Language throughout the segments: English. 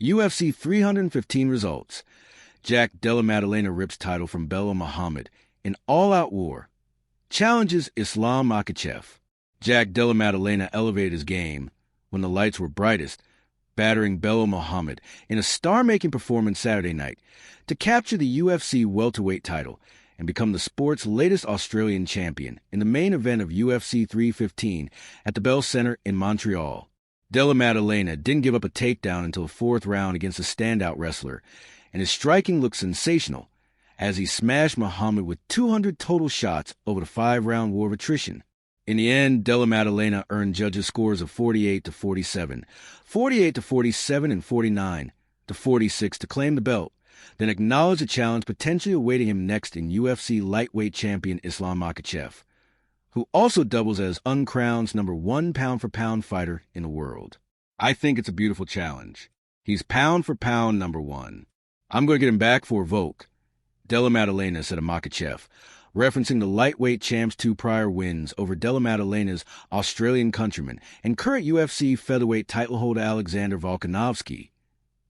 UFC 315 results. Jack Della Maddalena rips title from Belal Muhammad in all-out war. Challenges Islam Makhachev. Jack Della Maddalena elevated his game when the lights were brightest, battering Belal Muhammad in a star-making performance Saturday night to capture the UFC welterweight title and become the sport's latest Australian champion in the main event of UFC 315 at the Bell Centre in Montreal. Della Maddalena didn't give up a takedown until the fourth round against a standout wrestler, and his striking looked sensational as he smashed Muhammad with 200 total shots over the 5-round war of attrition. In the end, Della Maddalena earned judges scores of 48-47, 48-47, and 49-46 to claim the belt, then acknowledged the challenge potentially awaiting him next in UFC lightweight champion Islam Makhachev, who also doubles as Uncrowned's #1 pound-for-pound fighter in the world. I think it's a beautiful challenge. He's pound-for-pound #1. I'm going to get him back for a vote, Della Maddalena said of Makhachev, referencing the lightweight champ's 2 prior wins over Della Maddalena's Australian countryman and current UFC featherweight title holder Alexander Volkanovski.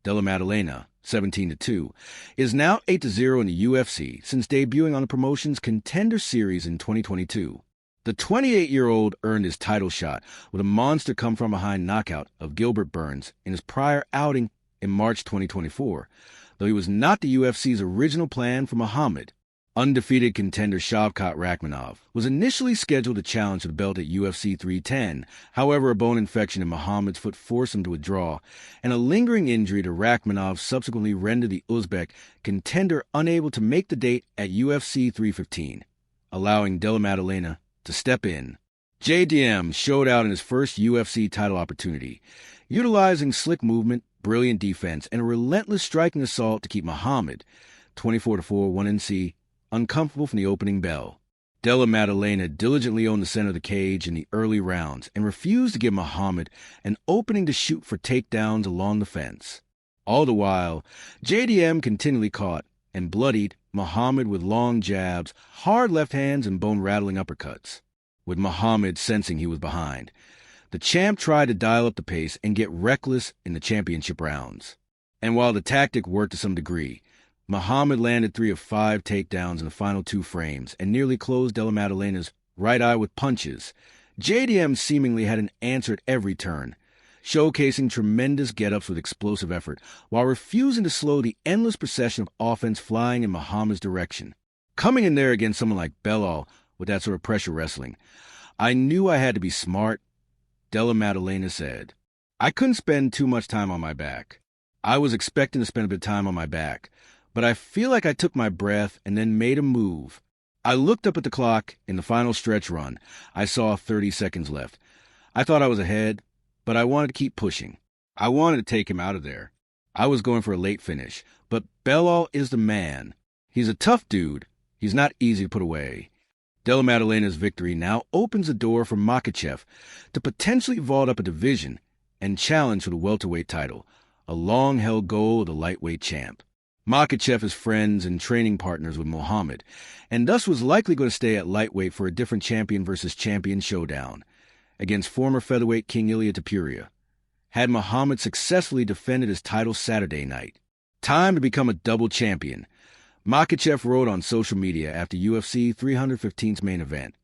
Della Maddalena, 17-2, is now 8-0 in the UFC since debuting on the promotion's Contender Series in 2022. The 28-year-old earned his title shot with a monster come-from-behind knockout of Gilbert Burns in his prior outing in March 2024, though he was not the UFC's original plan for Muhammad. Undefeated contender Shavkat Rakhmonov was initially scheduled to challenge for the belt at UFC 310. However, a bone infection in Muhammad's foot forced him to withdraw, and a lingering injury to Rakhmonov subsequently rendered the Uzbek contender unable to make the date at UFC 315, allowing Della Maddalena to step in. JDM showed out in his first UFC title opportunity, utilizing slick movement, brilliant defense, and a relentless striking assault to keep Muhammad, 24-4 1NC, uncomfortable from the opening bell. Della Maddalena diligently owned the center of the cage in the early rounds and refused to give Muhammad an opening to shoot for takedowns along the fence. All the while, JDM continually caught and bloodied Muhammad with long jabs, hard left hands, and bone-rattling uppercuts. With Muhammad sensing he was behind, the champ tried to dial up the pace and get reckless in the championship rounds. And while the tactic worked to some degree, Muhammad landed 3 of 5 takedowns in the final 2 frames and nearly closed Della Maddalena's right eye with punches. JDM seemingly had an answer at every turn, showcasing tremendous get-ups with explosive effort while refusing to slow the endless procession of offense flying in Muhammad's direction. Coming in there against someone like Belal with that sort of pressure wrestling, I knew I had to be smart, Della Maddalena said. I couldn't spend too much time on my back. I was expecting to spend a bit of time on my back, but I feel like I took my breath and then made a move. I looked up at the clock in the final stretch run. I saw 30 seconds left. I thought I was ahead, but I wanted to keep pushing. I wanted to take him out of there. I was going for a late finish, but Belal is the man. He's a tough dude. He's not easy to put away. Della Maddalena's victory now opens the door for Makhachev to potentially vault up a division and challenge for the welterweight title, a long-held goal of the lightweight champ. Makhachev is friends and training partners with Muhammad, and thus was likely going to stay at lightweight for a different champion versus champion showdown against former featherweight king Ilia Topuria, had Muhammad successfully defended his title Saturday night. Time to become a double champion, Makhachev wrote on social media after UFC 315's main event.